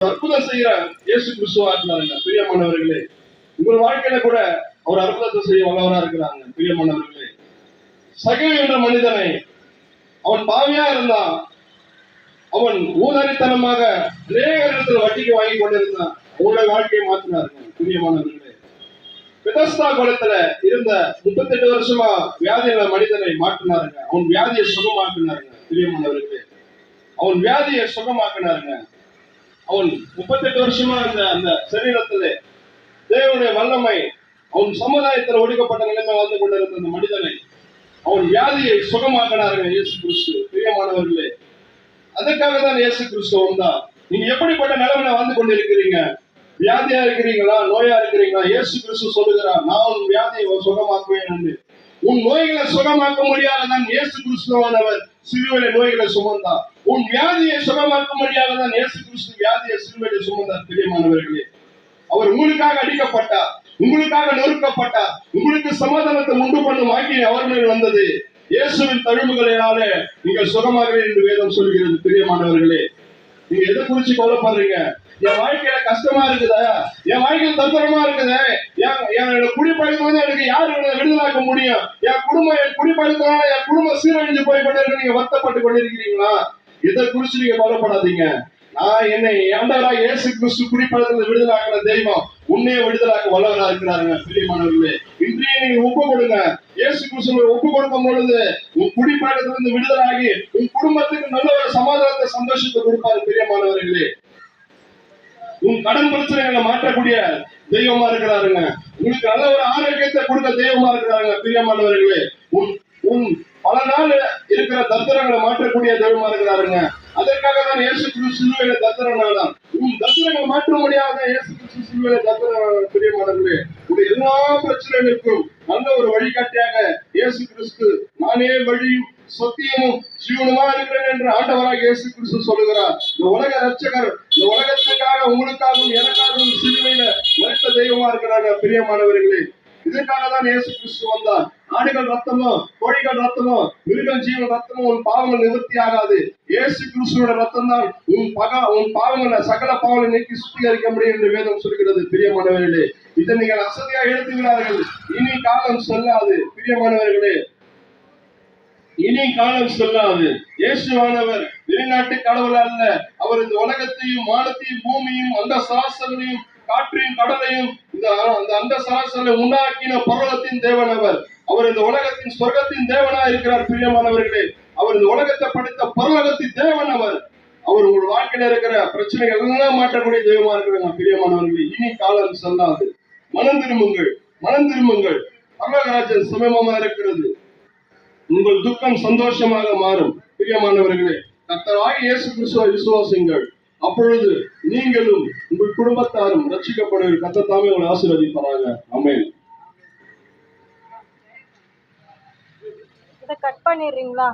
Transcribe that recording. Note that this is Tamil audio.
அற்புதம் செய்யற இயேசு கிறிஸ்துவா இருந்தாருங்க பிரியமானவர்களே. உங்கள் வாழ்க்கையில கூட அவர் அற்புதத்தை செய்ய வல்லவரா இருக்கிறாங்க பிரியமானவர்களே. சகேயு என்ற மனிதனை, அவன் பாவியா இருந்தான், அவன் ஊதாரித்தனமாக அநேக இடத்துல வட்டிக்கு வாங்கி கொண்டிருந்தான். அவனுடைய வாழ்க்கையை மாற்றினாருங்க பிரியமானவர்களே. பெதஸ்தா குளத்துல இருந்த 38 வருஷமா வியாதியுள்ள மனிதனை மாற்றினாருங்க. அவன் வியாதியை சுகமாக்கினாருங்க பிரியமானவர்களே. அவன் வியாதியை சுகமாக்கினாருங்க. அவன் 38 வருஷமா இருந்த அந்த சரீரத்திலே தேவனுடைய வல்லமை அவன் சமுதாயத்தில் ஒடுக்கப்பட்ட நிலைமை வந்து கொண்டிருந்த அந்த மனிதனை அவன் வியாதியை சுகமாக்கினாருங்க இயேசு கிறிஸ்து பிரியமானவர்களே. அதற்காக தான் இயேசு கிறிஸ்து வந்தார். நீங்க எப்படிப்பட்ட நிலைமையில வந்து கொண்டிருக்கிறீங்க? வியாதியா இருக்கிறீங்களா, நோயா இருக்கிறீங்களா? இயேசு கிறிஸ்து சொல்லுகிறார், நான் உன் வியாதியை சுகமாக்குவேன் என்று. உன் நோய்களை சுகமாக்க முடியாததான் இயேசு கிறிஸ்துவானவர் சிலுவையில நோய்களை சுமந்தார். உன் வியாதியை சுகமாக்க முடியாததான் இயேசு கிறிஸ்து வியாதியை சிலுவையில சுமந்தார் பிரியமானவர்களே. அவர் உங்களுக்காக அடிக்கப்பட்டார், உங்களுக்காக நொறுக்கப்பட்டார், உங்களுக்கு சமாதானத்தை உண்டு பண்ணும் ஆக்கிய அவர் மேல் வந்தது. இயேசுவின் தழும்புகளினாலே நீங்கள் சுகமாகிறீர்கள் என்று வேதம் சொல்கிறது பிரியமானவர்களே. நீங்க எதை குறிச்சு கவலைப்படுறீங்க? என் வாழ்க்கையில கஷ்டமா இருக்குதா, என் வாழ்க்கையில தந்திரமா இருக்குதா, என்னோட குடிப்பழக்கம் வந்து எனக்கு யாரு விடுதலாக்க முடியும்? என் குடிப்பழக்கத்தினால என் குடும்பம் சீரழிஞ்சு போய் கொண்டிருக்கு, நீங்க வருத்தப்பட்டு கொண்டிருக்கிறீங்களா? இதை குறிச்சு நீங்க கவலைப்படாதீங்க. நான் என்னை ஆண்டவரா இயேசு கிறிஸ்து குடிப்பழக்கத்தில் விடுதலாக்கிற தெய்வம் உன்னையே விடுதலாக்க வல்லவரா இருக்கிறாருங்க பிரியமானவர்களே. இன்றைய நீங்க ஒப்பு கொடுங்க. இயேசு கிறிஸ்துவை ஒப்பு கொடுக்கும் பொழுது உன் குடிப்பழக்கத்திலிருந்து விடுதலாகி உன் குடும்பத்துக்கு நல்ல ஒரு சமாதானத்தை சந்தோஷத்தை கொடுப்பாரு பிரியமானவர்களே. உன் கடன் பிரச்சனைகளை மாற்றக்கூடிய தெய்வமா இருக்கிறாருங்க. உங்களுக்கு நல்ல ஒரு ஆரோக்கியத்தை கொடுக்க தெய்வமா இருக்கிறாருங்க பிரியமானவர்களே. உன் பல நாள் இருக்கிற தத்திரங்களை மாற்றக்கூடிய தெய்வமா இருக்கிறாருங்க. அதற்காக தான் இயேசு கிறிஸ்து சிலுவையில தத்திரனானார். உன் தத்திரங்களை மாற்ற முடியாத இயேசு கிறிஸ்து சிலுவையில தத்திரனானார் பிரியமானவர்களே. உடைய எல்லா பிரச்சனைகளுக்கும் நல்ல ஒரு வழிகாட்டியாக இயேசு கிறிஸ்து, நானே வழியும் சத்தியமும் ஜீவனுமா இருக்கிறேன் என்று ஆண்டவராக இயேசு கிறிஸ்து சொல்லுகிறார். இந்த உலக ரட்சகர் இந்த உலகத்துக்காக உங்களுக்காகவும் எனக்காகவும் சிலுவையில மரித்த தெய்வமா இருக்கிறாங்க பிரியமானவர்களே. இதற்காக தான் இயேசு கிறிஸ்து வந்தார். ஆடுகள் ரத்தமோ, கோழிகள் ரத்தமோ, மிருகம் ஜீவன் ரத்தமோ உன் பாவங்கள் நிவர்த்தி ஆகாது. இயேசு கிறிஸ்துவோட ரத்தம் தான் உன் பாவங்களை சகல பாவங்களை நீக்கி சுத்திகரிக்க முடியும் என்று வேதம் சொல்கிறது பிரியமானவர்களே. இதை நீங்கள் அசதியா எடுத்துகிறார்கள். இனி காலம் செல்லாது பிரியமானவர்களே, இனி காலம் செல்லாது. இயேசுவானவர் வெளிநாட்டு கடவுள் அல்ல. அவர் இந்த உலகத்தையும் வானத்தையும் பூமியும் அந்த சராசரனையும் காற்றையும் கடலையும் அந்த சராசரனை உண்டாக்கின பரலோகத்தின் தேவன் அவர். அவர் இந்த உலகத்தின் சொர்க்கத்தின் தேவனா இருக்கிறார் பிரியமானவர்களே. அவர் இந்த உலகத்தை படைத்த பரலோகத்தின் தேவன் அவர். அவர் உங்கள் வாழ்க்கையில இருக்கிற பிரச்சனைகள் எல்லாம் மாற்றக்கூடிய தெய்வமா இருக்கிறாங்க பிரியமானவர்களே. இனி காலம் செல்லாது. மனம் திரும்புங்கள், மனம் திரும்புங்கள். பரலோகராஜன் சமயமா இருக்கிறது. உங்கள் துக்கம் சந்தோஷமாக மாறும் பிரியமானவர்களே. கர்த்தராகிய இயேசு கிறிஸ்துவை விசுவாசிங்கள், அப்பொழுது நீங்களும் உங்கள் குடும்பத்தாரும் ரட்சிக்கப்படுவீர்கள். கர்த்தர் தாமே உங்களை ஆசீர்வதிப்பாராக. ஆமென். இதை கட் பண்ணிடுறீங்களா?